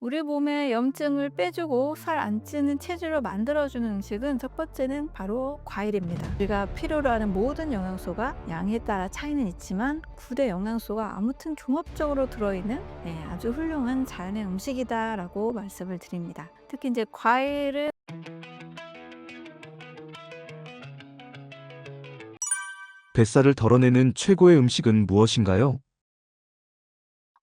우리 몸에 염증을 빼주고 살 안 찌는 체질로 만들어주는 음식은 첫 번째는 바로 과일입니다. 우리가 필요로 하는 모든 영양소가 양에 따라 차이는 있지만 9대 영양소가 아무튼 종합적으로 들어있는 아주 훌륭한 자연의 음식이다라고 말씀을 드립니다. 특히 이제 과일은 뱃살을 덜어내는 최고의 음식은 무엇인가요?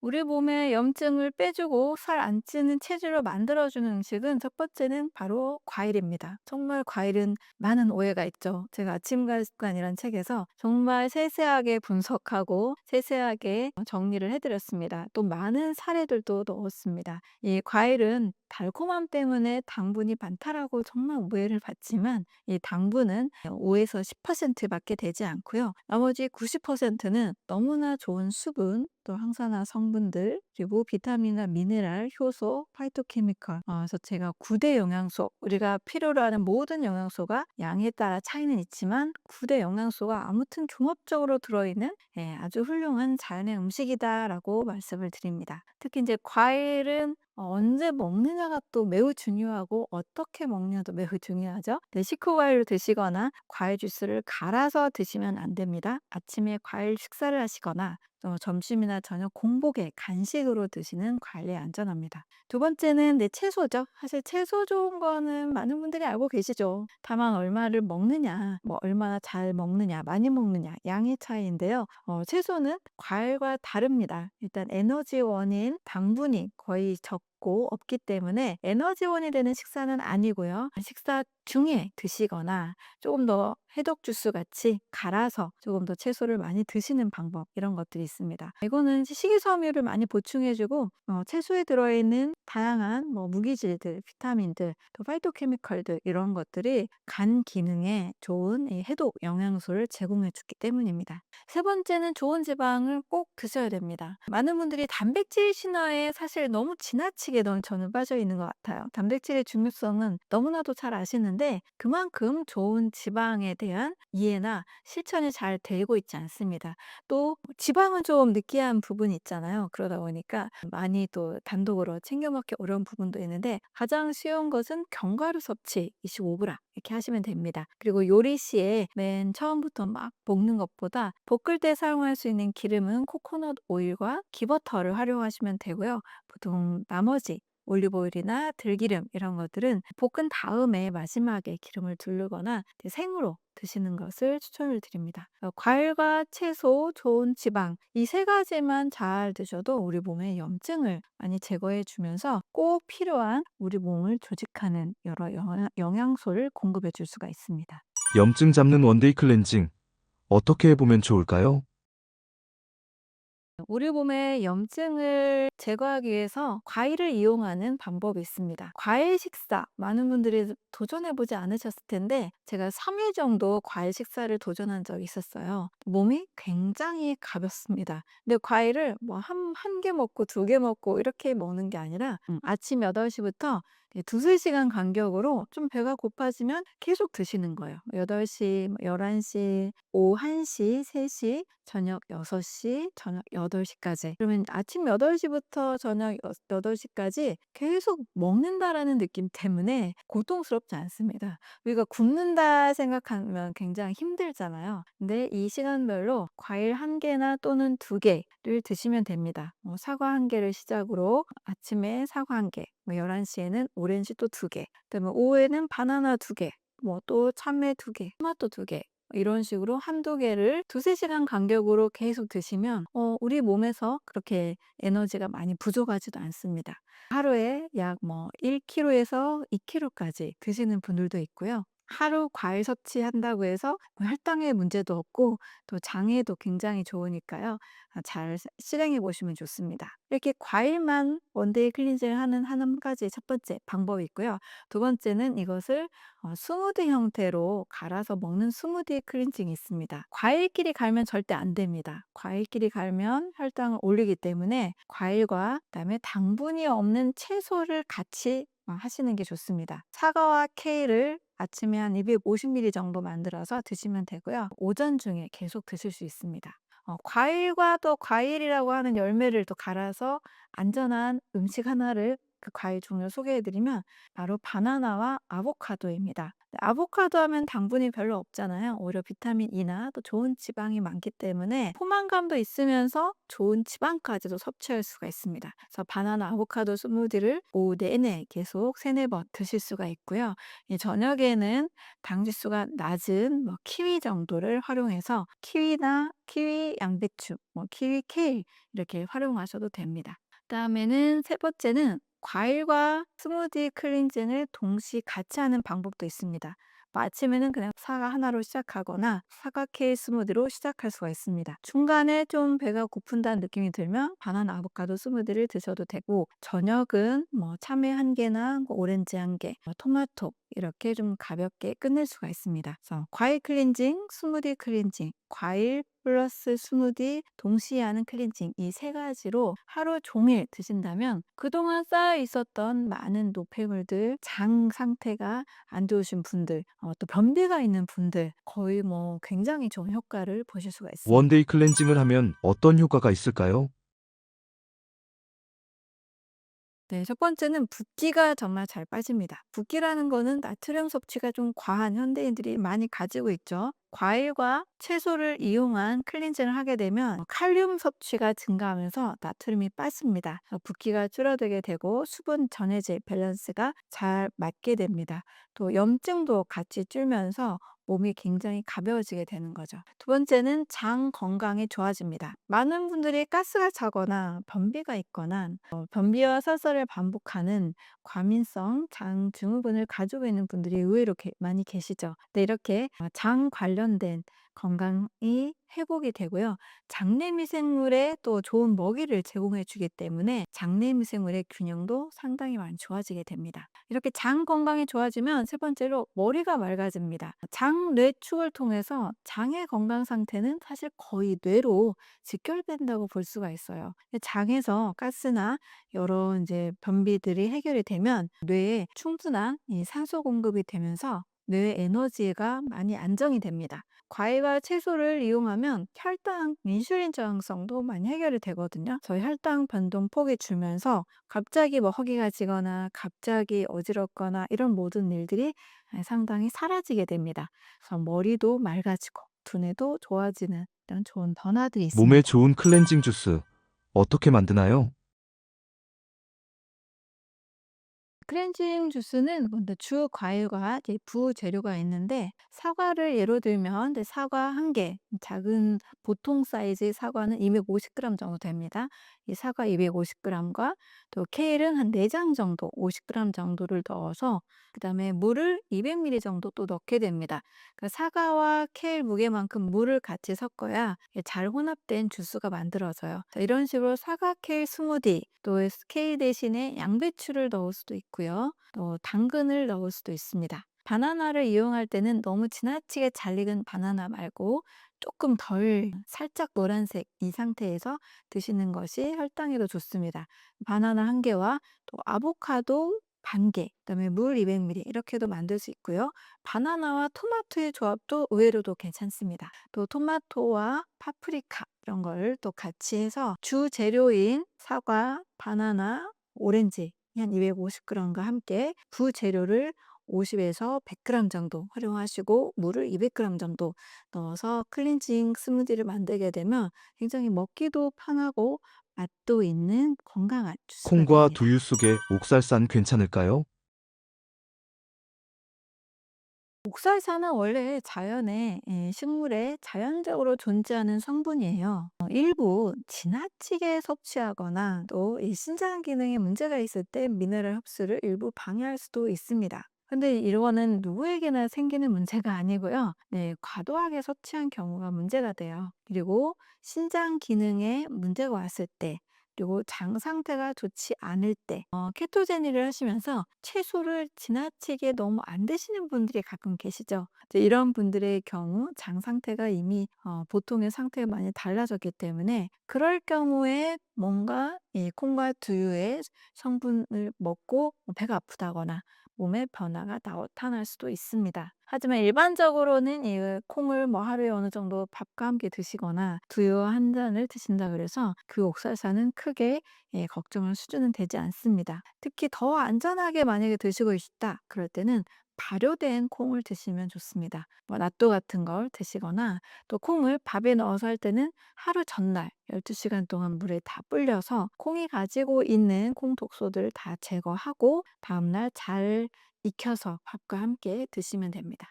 우리 몸에 염증을 빼주고 살 안 찌는 체질로 만들어주는 음식은 첫 번째는 바로 과일입니다. 정말 과일은 많은 오해가 있죠. 제가 아침과 습관이란 책에서 정말 세세하게 분석하고 세세하게 정리를 해드렸습니다. 또 많은 사례들도 넣었습니다. 이 과일은 달콤함 때문에 당분이 많다라고 정말 오해를 받지만 이 당분은 5에서 10%밖에 되지 않고요. 나머지 90%는 너무나 좋은 수분, 또 항산화 성분들, 그리고 비타민이나 미네랄, 효소, 파이토케미컬. 그래서 제가 9대 영양소, 우리가 필요로 하는 모든 영양소가 양에 따라 차이는 있지만 9대 영양소가 아무튼 종합적으로 들어있는 아주 훌륭한 자연의 음식이다라고 말씀을 드립니다. 특히 이제 과일은 언제 먹느냐가 또 매우 중요하고 어떻게 먹느냐도 매우 중요하죠. 식후 과일을 드시거나 과일 주스를 갈아서 드시면 안 됩니다. 아침에 과일 식사를 하시거나 또 점심이나 저녁 공복에 간식으로 드시는 과일이 안전합니다. 두 번째는 채소죠. 사실 채소 좋은 거는 많은 분들이 알고 계시죠. 다만 얼마를 먹느냐, 뭐 얼마나 잘 먹느냐, 많이 먹느냐, 양의 차이인데요. 채소는 과일과 다릅니다. 일단 에너지원인 당분이 거의 적고 없기 때문에 에너지원이 되는 식사는 아니고요. 식사 중에 드시거나 조금 더 해독 주스 같이 갈아서 조금 더 채소를 많이 드시는 방법, 이런 것들이 있습니다. 이거는 식이섬유를 많이 보충해 주고 채소에 들어있는 다양한 뭐 무기질들, 비타민들, 또 파이토케미컬들, 이런 것들이 간 기능에 좋은 이 해독 영양소를 제공해 주기 때문입니다. 세 번째는 좋은 지방을 꼭 드셔야 됩니다. 많은 분들이 단백질 신화에 사실 너무 지나치게 저는 빠져 있는 것 같아요. 단백질의 중요성은 너무나도 잘 아시는데 그만큼 좋은 지방에 대한 이해나 실천이 잘 되고 있지 않습니다. 또 지방은 좀 느끼한 부분이 있잖아요. 그러다 보니까 많이 또 단독으로 챙겨 먹기 어려운 부분도 있는데 가장 쉬운 것은 견과류 섭취 25g 이렇게 하시면 됩니다. 그리고 요리 시에 맨 처음부터 막 볶는 것보다 볶을 때 사용할 수 있는 기름은 코코넛 오일과 기버터를 활용하시면 되고요. 보통 나머지 올리브 오일이나 들기름, 이런 것들은 볶은 다음에 마지막에 기름을 두르거나 생으로 드시는 것을 추천을 드립니다. 과일과 채소, 좋은 지방, 이 세 가지만 잘 드셔도 우리 몸의 염증을 많이 제거해 주면서 꼭 필요한 우리 몸을 조직하는 여러 영양소를 공급해 줄 수가 있습니다. 염증 잡는 원데이 클렌징. 어떻게 해보면 좋을까요? 우리 몸의 염증을 제거하기 위해서 과일을 이용하는 방법이 있습니다. 과일 식사, 많은 분들이 도전해 보지 않으셨을 텐데 제가 3일 정도 과일 식사를 도전한 적이 있었어요. 몸이 굉장히 가볍습니다. 근데 과일을 뭐 한 개 먹고 두 개 먹고 이렇게 먹는 게 아니라 아침 8시부터 두세 시간 간격으로 좀 배가 고파지면 계속 드시는 거예요. 8시, 11시, 오후 1시, 3시, 저녁 6시, 저녁 8시까지. 그러면 아침 8시부터 저녁 8시까지 계속 먹는다라는 느낌 때문에 고통스럽지 않습니다. 우리가 굶는다 생각하면 굉장히 힘들잖아요. 근데 이 시간별로 과일 한 개나 또는 두 개를 드시면 됩니다. 사과 한 개를 시작으로 아침에 사과 한 개, 11시에는 오렌지 또 두 개, 그다음에 오후에는 바나나 두 개, 뭐 또 참외 두 개, 토마토 두 개, 이런 식으로 한두 개를 두세 시간 간격으로 계속 드시면 우리 몸에서 그렇게 에너지가 많이 부족하지도 않습니다. 하루에 약 뭐 1kg에서 2kg까지 드시는 분들도 있고요. 하루 과일 섭취한다고 해서 뭐 혈당에 문제도 없고 또 장에도 굉장히 좋으니까요. 잘 실행해 보시면 좋습니다. 이렇게 과일만 원데이 클린징을 하는 한 가지 첫 번째 방법이 있고요. 두 번째는 이것을 스무디 형태로 갈아서 먹는 스무디 클렌징이 있습니다. 과일끼리 갈면 절대 안 됩니다. 과일끼리 갈면 혈당을 올리기 때문에 과일과 그다음에 당분이 없는 채소를 같이 하시는 게 좋습니다. 사과와 케일을 아침에 한 250ml 정도 만들어서 드시면 되고요. 오전 중에 계속 드실 수 있습니다. 과일과 또 과일이라고 하는 열매를 또 갈아서 안전한 음식 하나를 그 과일 종류 소개해 드리면 바로 바나나와 아보카도입니다. 네, 아보카도 하면 당분이 별로 없잖아요. 오히려 비타민 E나 또 좋은 지방이 많기 때문에 포만감도 있으면서 좋은 지방까지도 섭취할 수가 있습니다. 그래서 바나나 아보카도 스무디를 오후 내내 계속 3-4번 드실 수가 있고요. 이 저녁에는 당 지수가 낮은 키위 정도를 활용해서 키위나 키위 양배추, 키위 케일 이렇게 활용하셔도 됩니다. 그다음에는 세 번째는 과일과 스무디 클렌징을 동시 같이 하는 방법도 있습니다. 아침에는 그냥 사과 하나로 시작하거나 사과 케일 스무디로 시작할 수가 있습니다. 중간에 좀 배가 고픈다는 느낌이 들면 바나나 아보카도 스무디를 드셔도 되고, 저녁은 참외 한 개나 오렌지 한 개, 토마토 이렇게 좀 가볍게 끝낼 수가 있습니다. 그래서 과일 클렌징, 스무디 클렌징, 과일 플러스 스무디 동시에 하는 클렌징, 이 세 가지로 하루 종일 드신다면 그동안 쌓여 있었던 많은 노폐물들, 장 상태가 안 좋으신 분들, 또 변비가 있는 분들 거의 굉장히 좋은 효과를 보실 수가 있습니다. 원데이 클렌징을 하면 어떤 효과가 있을까요? 네, 첫 번째는 붓기가 정말 잘 빠집니다. 붓기라는 거는 나트륨 섭취가 좀 과한 현대인들이 많이 가지고 있죠. 과일과 채소를 이용한 클렌징을 하게 되면 칼륨 섭취가 증가하면서 나트륨이 빠집니다. 그래서 붓기가 줄어들게 되고 수분 전해질 밸런스가 잘 맞게 됩니다. 또 염증도 같이 줄면서 몸이 굉장히 가벼워지게 되는 거죠. 두 번째는 장 건강이 좋아집니다. 많은 분들이 가스가 차거나 변비가 있거나 변비와 설사를 반복하는 과민성 장 증후군을 가지고 있는 분들이 의외로 많이 계시죠. 근데 이렇게 장 관련된 건강이 회복이 되고요. 장내 미생물에 또 좋은 먹이를 제공해 주기 때문에 장내 미생물의 균형도 상당히 많이 좋아지게 됩니다. 이렇게 장 건강이 좋아지면 세 번째로 머리가 맑아집니다. 장 뇌축을 통해서 장의 건강 상태는 사실 거의 뇌로 직결된다고 볼 수가 있어요. 장에서 가스나 여러 이제 변비들이 해결이 되면 뇌에 충분한 이 산소 공급이 되면서 뇌 에너지가 많이 안정이 됩니다. 과일과 채소를 이용하면 혈당 인슐린 저항성도 많이 해결이 되거든요. 저희 혈당 변동폭이 줄면서 갑자기 허기가 지거나 갑자기 어지럽거나 이런 모든 일들이 상당히 사라지게 됩니다. 그래서 머리도 맑아지고 두뇌도 좋아지는 이런 좋은 변화들이 몸에 있습니다. 좋은 클렌징 주스 어떻게 만드나요? 클렌징 주스는 근데 주 과일과 이제 부재료가 있는데, 사과를 예로 들면 이제 사과 한 개, 작은 보통 사이즈의 사과는 250g 정도 됩니다. 이 사과 250g과 또 케일은 한 4장 정도, 50g 정도를 넣어서 그다음에 물을 200ml 정도 또 넣게 됩니다. 그 사과와 케일 무게만큼 물을 같이 섞어야 잘 혼합된 주스가 만들어져요. 자, 이런 식으로 사과 케일 스무디, 또 케일 대신에 양배추를 넣을 수도 있고요. 또 당근을 넣을 수도 있습니다. 바나나를 이용할 때는 너무 지나치게 잘 익은 바나나 말고 조금 덜 살짝 노란색 이 상태에서 드시는 것이 혈당에도 좋습니다. 바나나 한 개와 또 아보카도 반 개, 그다음에 물 200ml 이렇게도 만들 수 있고요. 바나나와 토마토의 조합도 의외로도 괜찮습니다. 또 토마토와 파프리카 이런 걸 또 같이 해서 주 재료인 사과, 바나나, 오렌지 한 250g과 함께 부재료를 50에서 100g 정도 활용하시고 물을 200g 정도 넣어서 클렌징 스무디를 만들게 되면 굉장히 먹기도 편하고 맛도 있는 건강한 주스가 콩과 됩니다. 두유 속에 옥살산 괜찮을까요? 옥살산은 원래 자연의 식물에 자연적으로 존재하는 성분이에요. 일부 지나치게 섭취하거나 또 이 신장 기능에 문제가 있을 때 미네랄 흡수를 일부 방해할 수도 있습니다. 근데 이거는 누구에게나 생기는 문제가 아니고요. 네, 과도하게 섭취한 경우가 문제가 돼요. 그리고 신장 기능에 문제가 왔을 때, 그리고 장 상태가 좋지 않을 때, 케토제니를 하시면서 채소를 지나치게 너무 안 드시는 분들이 가끔 계시죠. 이제 이런 분들의 경우 장 상태가 이미 보통의 상태가 많이 달라졌기 때문에 그럴 경우에 뭔가 이 콩과 두유의 성분을 먹고 배가 아프다거나 몸에 변화가 나타날 수도 있습니다. 하지만 일반적으로는 이 콩을 뭐 하루에 어느 정도 밥과 함께 드시거나 두유 한 잔을 드신다 그래서 그 옥살사는 크게 걱정할 수준은 되지 않습니다. 특히 더 안전하게 만약에 드시고 싶다 그럴 때는 발효된 콩을 드시면 좋습니다. 뭐 낫또 같은 걸 드시거나 또 콩을 밥에 넣어서 할 때는 하루 전날 12시간 동안 물에 다 불려서 콩이 가지고 있는 콩 독소들을 다 제거하고 다음날 잘 익혀서 밥과 함께 드시면 됩니다.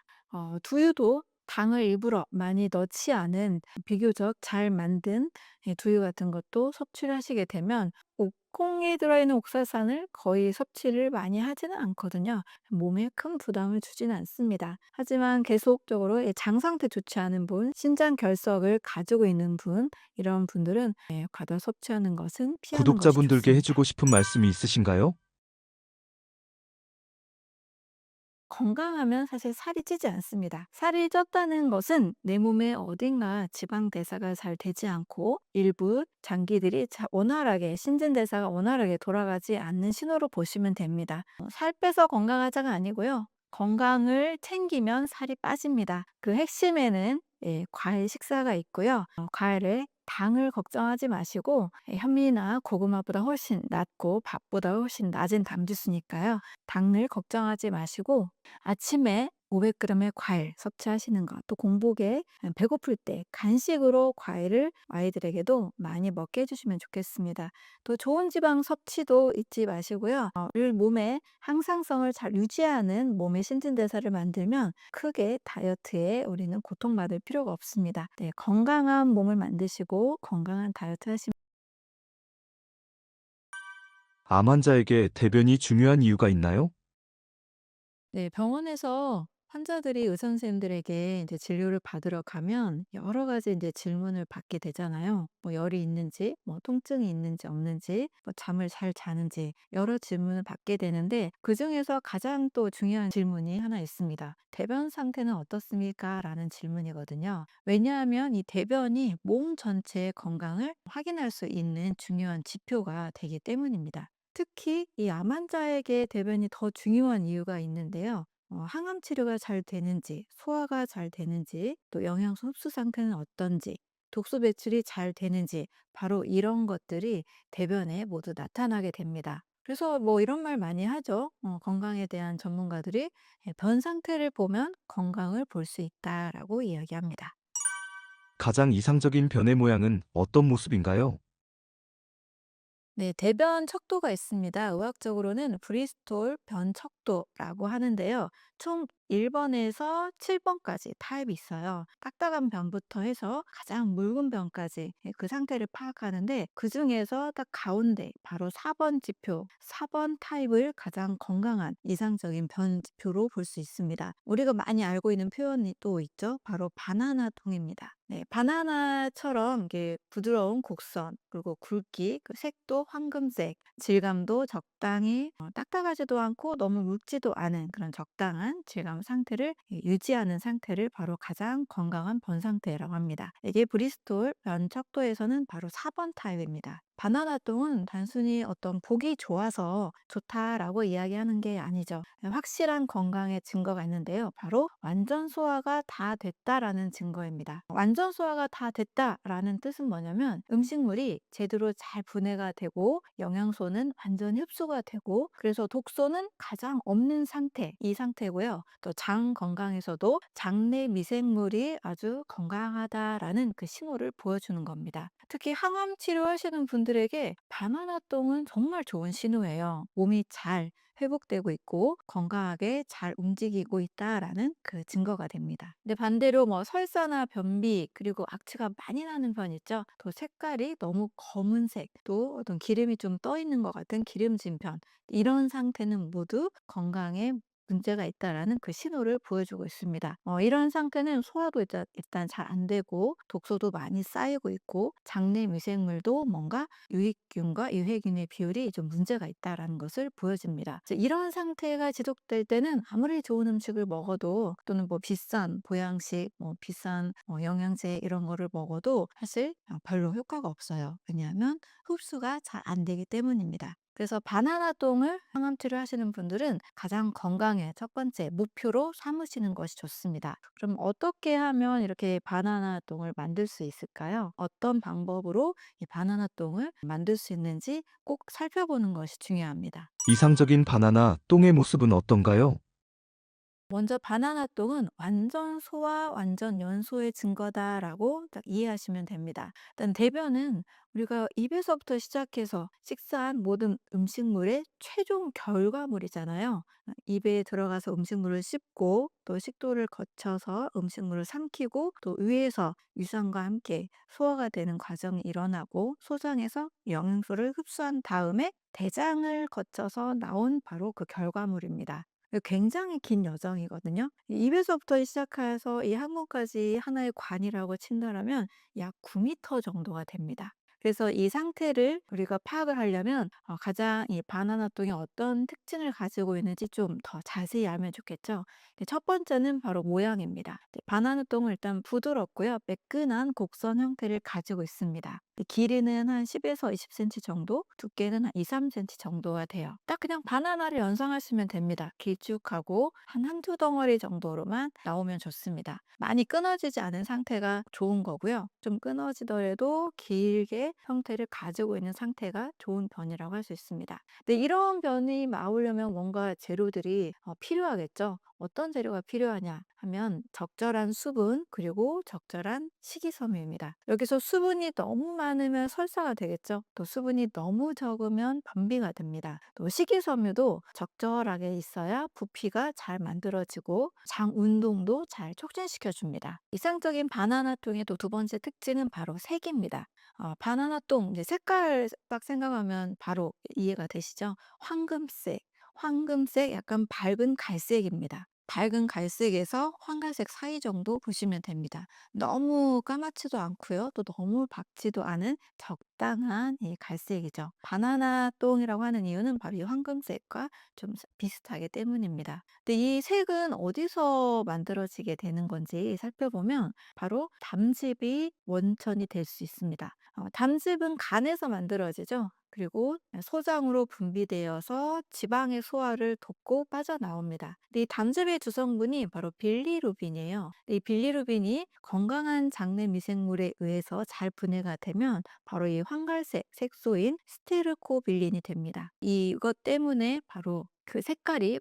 두유도 당을 일부러 많이 넣지 않은 비교적 잘 만든 두유 같은 것도 섭취를 하시게 되면 콩에 들어있는 옥살산을 거의 섭취를 많이 하지는 않거든요. 몸에 큰 부담을 주지는 않습니다. 하지만 계속적으로 장 상태 좋지 않은 분, 신장 결석을 가지고 있는 분, 이런 분들은 과다 섭취하는 것은 피하는 것이 구독자분들께 좋습니다. 해주고 싶은 말씀이 있으신가요? 건강하면 사실 살이 찌지 않습니다. 살이 쪘다는 것은 내 몸에 어딘가 지방 대사가 잘 되지 않고 일부 장기들이 원활하게 신진대사가 원활하게 돌아가지 않는 신호로 보시면 됩니다. 살 빼서 건강하자가 아니고요. 건강을 챙기면 살이 빠집니다. 그 핵심에는 과일 식사가 있고요. 과일에 당을 걱정하지 마시고 현미나 고구마보다 훨씬 낮고 밥보다 훨씬 낮은 담지수니까요. 당을 걱정하지 마시고 아침에 500g의 과일 섭취하시는 것, 또 공복에 배고플 때 간식으로 과일을 아이들에게도 많이 먹게 해주시면 좋겠습니다. 또 좋은 지방 섭취도 잊지 마시고요. 늘 몸의 항상성을 잘 유지하는 몸의 신진대사를 만들면 크게 다이어트에 우리는 고통받을 필요가 없습니다. 네, 건강한 몸을 만드시고 건강한 다이어트 하시면 암 환자에게 대변이 중요한 이유가 있나요? 네. 병원에서 환자들이 의사 선생님들에게 이제 진료를 받으러 가면 여러 가지 이제 질문을 받게 되잖아요. 뭐 열이 있는지, 뭐 통증이 있는지 없는지, 뭐 잠을 잘 자는지 여러 질문을 받게 되는데 그중에서 가장 또 중요한 질문이 하나 있습니다. "대변 상태는 어떻습니까?" 라는 질문이거든요. 왜냐하면 이 대변이 몸 전체의 건강을 확인할 수 있는 중요한 지표가 되기 때문입니다. 특히 이 암 환자에게 대변이 더 중요한 이유가 있는데요. 항암 치료가 잘 되는지, 소화가 잘 되는지, 또 영양소 흡수 상태는 어떤지, 독소 배출이 잘 되는지, 바로 이런 것들이 대변에 모두 나타나게 됩니다. 그래서 뭐 이런 말 많이 하죠. 건강에 대한 전문가들이 변 상태를 보면 건강을 볼 수 있다라고 이야기합니다. 가장 이상적인 변의 모양은 어떤 모습인가요? 네, 대변 척도가 있습니다. 의학적으로는 브리스톨 변 척도라고 하는데요. 총 1번에서 7번까지 타입이 있어요. 딱딱한 변부터 해서 가장 묽은 변까지 그 상태를 파악하는데 그중에서 딱 가운데 바로 4번 지표, 4번 타입을 가장 건강한 이상적인 변 지표로 볼 수 있습니다. 우리가 많이 알고 있는 표현이 또 있죠. 바로 바나나 통입니다. 네, 바나나처럼 이게 부드러운 곡선, 그리고 굵기, 그 색도 황금색, 질감도 적당히 딱딱하지도 않고 너무 묽지도 않은 그런 적당한 질감 상태를 유지하는 상태를 바로 가장 건강한 변 상태라고 합니다. 이게 브리스톨 변 척도에서는 바로 4번 타입입니다. 바나나 똥은 단순히 어떤 보기 좋아서 좋다라고 이야기하는 게 아니죠. 확실한 건강의 증거가 있는데요. 바로 완전 소화가 다 됐다라는 증거입니다. 완전 소화가 다 됐다라는 뜻은 뭐냐면 음식물이 제대로 잘 분해가 되고 영양소는 완전히 흡수가 되고 그래서 독소는 가장 없는 상태, 이 상태고요. 또 장 건강에서도 장내 미생물이 아주 건강하다라는 그 신호를 보여주는 겁니다. 특히 항암 치료하시는 분들에게 바나나 똥은 정말 좋은 신호예요. 몸이 잘 회복되고 있고 건강하게 잘 움직이고 있다라는 그 증거가 됩니다. 근데 반대로 뭐 설사나 변비 그리고 악취가 많이 나는 편 있죠. 또 색깔이 너무 검은색 또 어떤 기름이 좀 떠 있는 것 같은 기름진 편 이런 상태는 모두 건강에 문제가 있다라는 그 신호를 보여주고 있습니다. 이런 상태는 소화도 일단 잘 안 되고 독소도 많이 쌓이고 있고 장내 미생물도 뭔가 유익균과 유해균의 비율이 좀 문제가 있다라는 것을 보여줍니다. 이제 이런 상태가 지속될 때는 아무리 좋은 음식을 먹어도 또는 뭐 비싼 보양식, 뭐 비싼 영양제 이런 거를 먹어도 사실 별로 효과가 없어요. 왜냐하면 흡수가 잘 안 되기 때문입니다. 그래서 바나나똥을 항암 치료하시는 분들은 가장 건강에 첫 번째 목표로 삼으시는 것이 좋습니다. 그럼 어떻게 하면 이렇게 바나나똥을 만들 수 있을까요? 어떤 방법으로 이 바나나똥을 만들 수 있는지 꼭 살펴보는 것이 중요합니다. 이상적인 바나나 똥의 모습은 어떤가요? 먼저 바나나똥은 완전 소화, 완전 연소의 증거다라고 딱 이해하시면 됩니다. 일단 대변은 우리가 입에서부터 시작해서 식사한 모든 음식물의 최종 결과물이잖아요. 입에 들어가서 음식물을 씹고 또 식도를 거쳐서 음식물을 삼키고 또 위에서 유산과 함께 소화가 되는 과정이 일어나고 소장에서 영양소를 흡수한 다음에 대장을 거쳐서 나온 바로 그 결과물입니다. 굉장히 긴 여정이거든요. 이 입에서부터 시작해서 이 항문까지 하나의 관이라고 친다라면 약 9m 정도가 됩니다. 그래서 이 상태를 우리가 파악을 하려면 가장 이 바나나똥이 어떤 특징을 가지고 있는지 좀 더 자세히 알면 좋겠죠. 첫 번째는 바로 모양입니다. 바나나똥은 일단 부드럽고요. 매끈한 곡선 형태를 가지고 있습니다. 길이는 한 10에서 20cm 정도, 두께는 한 2-3cm 정도가 돼요. 딱 그냥 바나나를 연상하시면 됩니다. 길쭉하고 한 한두 덩어리 정도로만 나오면 좋습니다. 많이 끊어지지 않은 상태가 좋은 거고요. 좀 끊어지더라도 길게 형태를 가지고 있는 상태가 좋은 변이라고 할 수 있습니다. 근데 이런 변이 나오려면 뭔가 재료들이 필요하겠죠. 어떤 재료가 필요하냐 하면 적절한 수분 그리고 적절한 식이섬유입니다. 여기서 수분이 너무 많으면 설사가 되겠죠. 또 수분이 너무 적으면 변비가 됩니다. 또 식이섬유도 적절하게 있어야 부피가 잘 만들어지고 장 운동도 잘 촉진시켜 줍니다. 이상적인 바나나똥의 또 두 번째 특징은 바로 색입니다. 바나나똥 이제 색깔 딱 생각하면 바로 이해가 되시죠? 황금색, 황금색 약간 밝은 갈색입니다. 밝은 갈색에서 황갈색 사이 정도 보시면 됩니다. 너무 까맣지도 않고요. 또 너무 밝지도 않은 적당한 이 갈색이죠. 바나나 똥이라고 하는 이유는 바로 이 황금색과 좀 비슷하기 때문입니다. 근데 이 색은 어디서 만들어지게 되는 건지 살펴보면 바로 담즙이 원천이 될 수 있습니다. 담즙은 간에서 만들어지죠. 그리고 소장으로 분비되어서 지방의 소화를 돕고 빠져나옵니다. 근데 이 담즙의 주성분이 바로 빌리루빈이에요. 근데 이 빌리루빈이 건강한 장내 미생물에 의해서 잘 분해가 되면 바로 이 황갈색 색소인 스테르코빌린이 됩니다. 이것 때문에 바로 그 색깔이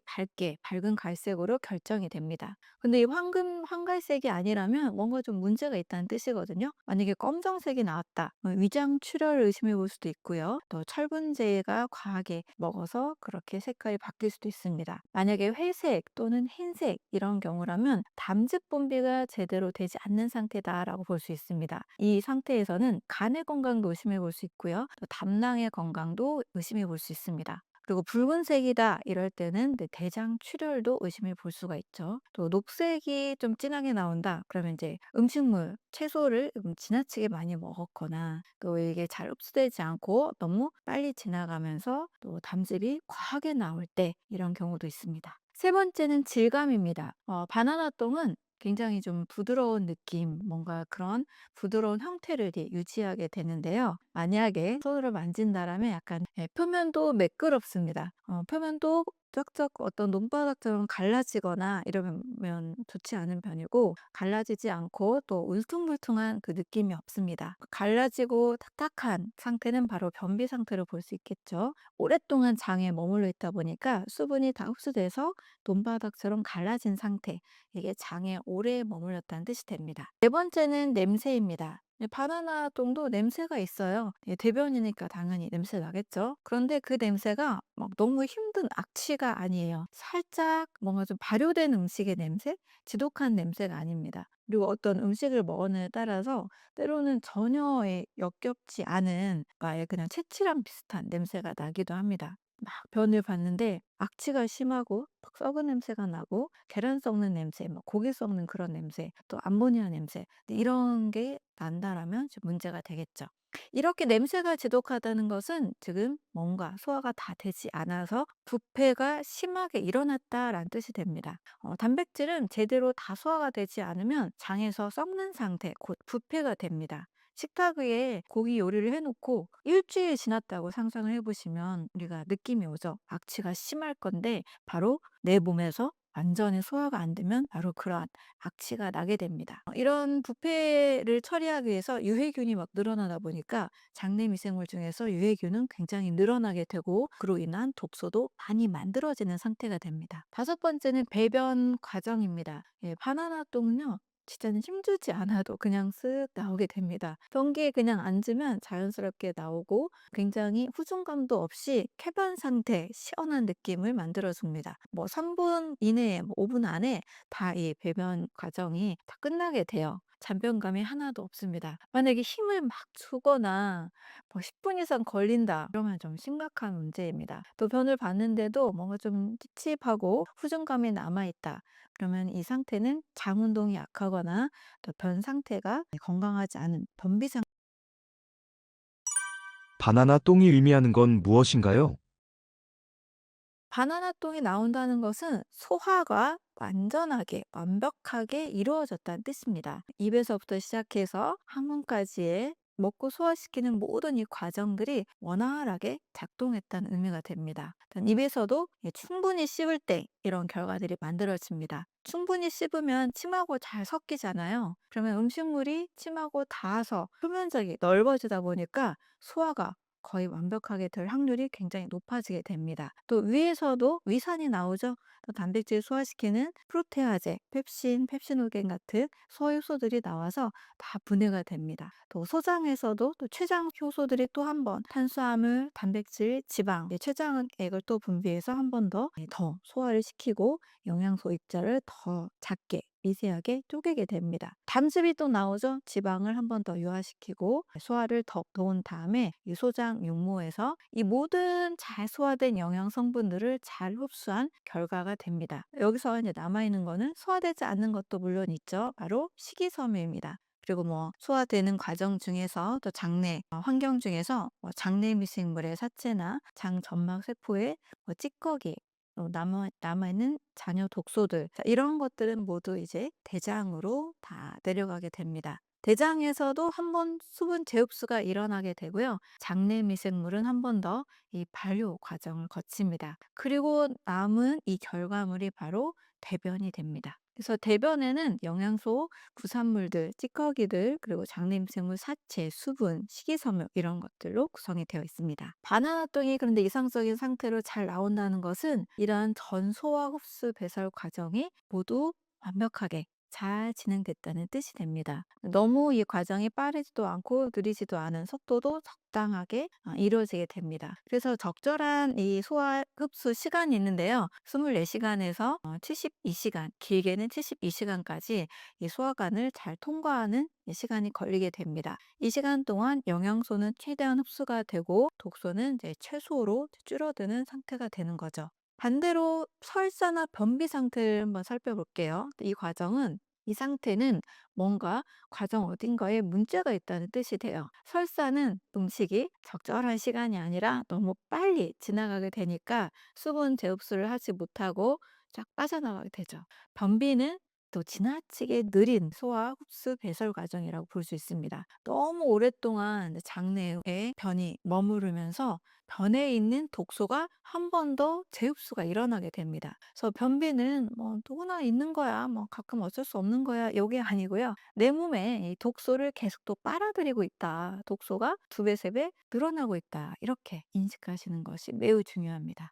밝은 갈색으로 결정이 됩니다. 근데 이 황갈색이 아니라면 뭔가 좀 문제가 있다는 뜻이거든요. 만약에 검정색이 나왔다. 위장 출혈을 의심해 볼 수도 있고요. 또 철분제가 과하게 먹어서 그렇게 색깔이 바뀔 수도 있습니다. 만약에 회색 또는 흰색 이런 경우라면 담즙 분비가 제대로 되지 않는 상태다라고 볼 수 있습니다. 이 상태에서는 간의 건강도 의심해 볼 수 있고요. 또 담낭의 건강도 의심해 볼 수 있습니다. 그리고 붉은색이다 이럴 때는 대장 출혈도 의심해 볼 수가 있죠. 또 녹색이 좀 진하게 나온다. 그러면 이제 음식물, 채소를 지나치게 많이 먹었거나 또 이게 잘 흡수되지 않고 너무 빨리 지나가면서 또 담즙이 과하게 나올 때 이런 경우도 있습니다. 세 번째는 질감입니다. 바나나 똥은 굉장히 좀 부드러운 느낌, 뭔가 그런 부드러운 형태를 유지하게 되는데요. 만약에 손으로 만진다라면 약간 표면도 매끄럽습니다. 표면도 쩍쩍 어떤 논바닥처럼 갈라지거나 이러면 좋지 않은 편이고 갈라지지 않고 또 울퉁불퉁한 그 느낌이 없습니다. 갈라지고 탁탁한 상태는 바로 변비 상태로 볼 수 있겠죠. 오랫동안 장에 머물러 있다 보니까 수분이 다 흡수돼서 논바닥처럼 갈라진 상태, 이게 장에 오래 머물렀다는 뜻이 됩니다. 네 번째는 냄새입니다. 바나나 똥도 냄새가 있어요. 대변이니까 당연히 냄새 나겠죠. 그런데 그 냄새가 막 너무 힘든 악취가 아니에요. 살짝 뭔가 좀 발효된 음식의 냄새? 지독한 냄새가 아닙니다. 그리고 어떤 음식을 먹었느냐에 따라서 때로는 전혀 역겹지 않은 아예 그냥 채취랑 비슷한 냄새가 나기도 합니다. 막 변을 봤는데 악취가 심하고 막 썩은 냄새가 나고 계란 썩는 냄새, 막 고기 썩는 그런 냄새, 또 암모니아 냄새 이런 게 난다라면 좀 문제가 되겠죠. 이렇게 냄새가 지독하다는 것은 지금 뭔가 소화가 다 되지 않아서 부패가 심하게 일어났다라는 뜻이 됩니다. 단백질은 제대로 다 소화가 되지 않으면 장에서 썩는 상태, 곧 부패가 됩니다. 식탁 위에 고기 요리를 해 놓고 일 주일 지났다고 상상을 해 보시면 우리가 느낌이 오죠. 악취가 심할 건데 바로 내 몸에서 완전히 소화가 안 되면 바로 그러한 악취가 나게 됩니다. 이런 부패를 처리하기 위해서 유해균이 막 늘어나다 보니까 장내 미생물 중에서 유해균은 굉장히 늘어나게 되고 그로 인한 독소도 많이 만들어지는 상태가 됩니다. 다섯 번째는 배변 과정입니다. 예, 바나나 똥은요. 진짜는 힘주지 않아도 그냥 쓱 나오게 됩니다. 변기에 그냥 앉으면 자연스럽게 나오고 굉장히 후중감도 없이 쾌변 상태, 시원한 느낌을 만들어 줍니다. 뭐 3분 이내에 뭐 5분 안에 다 이 배변 과정이 다 끝나게 돼요. 잔변감이 하나도 없습니다. 만약에 힘을 막 주거나 뭐 10분 이상 걸린다 그러면 좀 심각한 문제입니다. 또 변을 봤는데도 뭔가 좀 찝찝하고 후중감이 남아 있다. 그러면 이 상태는 장 운동이 약하거나 또 변 상태가 건강하지 않은 변비 상 바나나 똥이 의미하는 건 무엇인가요? 바나나 똥이 나온다는 것은 소화가 완전하게 완벽하게 이루어졌다는 뜻입니다. 입에서부터 시작해서 항문까지의 먹고 소화시키는 모든 이 과정들이 원활하게 작동했다는 의미가 됩니다. 일단 입에서도 충분히 씹을 때 이런 결과들이 만들어집니다. 충분히 씹으면 침하고 잘 섞이잖아요. 그러면 음식물이 침하고 닿아서 표면적이 넓어지다 보니까 소화가 거의 완벽하게 될 확률이 굉장히 높아지게 됩니다. 또 위에서도 위산이 나오죠. 또 단백질 소화시키는 프로테아제, 펩신, 펩시노겐 같은 소효소들이 나와서 다 분해가 됩니다. 또 소장에서도 또 췌장 효소들이 또 한 번 탄수화물, 단백질, 지방, 췌장액을 또 분비해서 한 번 더 소화를 시키고 영양소 입자를 더 작게 미세하게 쪼개게 됩니다. 담즙이 또 나오죠. 지방을 한 번 더 유화시키고 소화를 더 도운 다음에 이 소장 육모에서 이 모든 잘 소화된 영양 성분들을 잘 흡수한 결과가 됩니다. 여기서 이제 남아있는 거는 소화되지 않는 것도 물론 있죠. 바로 식이섬유입니다. 그리고 뭐 소화되는 과정 중에서 또 장내 환경 중에서 뭐 장내 미생물의 사체나 장 점막 세포의 뭐 찌꺼기 남아있는 잔여 독소들 이런 것들은 모두 이제 대장으로 다 내려가게 됩니다. 대장에서도 한 번 수분 재흡수가 일어나게 되고요. 장내 미생물은 한 번 더 이 발효 과정을 거칩니다. 그리고 남은 이 결과물이 바로 대변이 됩니다. 그래서 대변에는 영양소, 부산물들, 찌꺼기들, 그리고 장내미생물 사체, 수분, 식이섬유 이런 것들로 구성이 되어 있습니다. 바나나똥이 그런데 이상적인 상태로 잘 나온다는 것은 이러한 전소화 흡수 배설 과정이 모두 완벽하게 잘 진행됐다는 뜻이 됩니다. 너무 이 과정이 빠르지도 않고 느리지도 않은 속도도 적당하게 이루어지게 됩니다. 그래서 적절한 이 소화 흡수 시간이 있는데요. 24시간에서 72시간, 길게는 72시간까지 이 소화관을 잘 통과하는 이 시간이 걸리게 됩니다. 이 시간 동안 영양소는 최대한 흡수가 되고 독소는 이제 최소로 줄어드는 상태가 되는 거죠. 반대로 설사나 변비 상태를 한번 살펴볼게요. 이 과정은 이 상태는 뭔가 과정 어딘가에 문제가 있다는 뜻이 돼요. 설사는 음식이 적절한 시간이 아니라 너무 빨리 지나가게 되니까 수분 재흡수를 하지 못하고 쫙 빠져나가게 되죠. 변비는 또 지나치게 느린 소화 흡수 배설 과정이라고 볼 수 있습니다. 너무 오랫동안 장내에 변이 머무르면서 변에 있는 독소가 한 번 더 재흡수가 일어나게 됩니다. 그래서 변비는 뭐 누구나 있는 거야. 뭐 가끔 어쩔 수 없는 거야. 요게 아니고요. 내 몸에 이 독소를 계속 또 빨아들이고 있다. 독소가 두 배, 세 배 늘어나고 있다. 이렇게 인식하시는 것이 매우 중요합니다.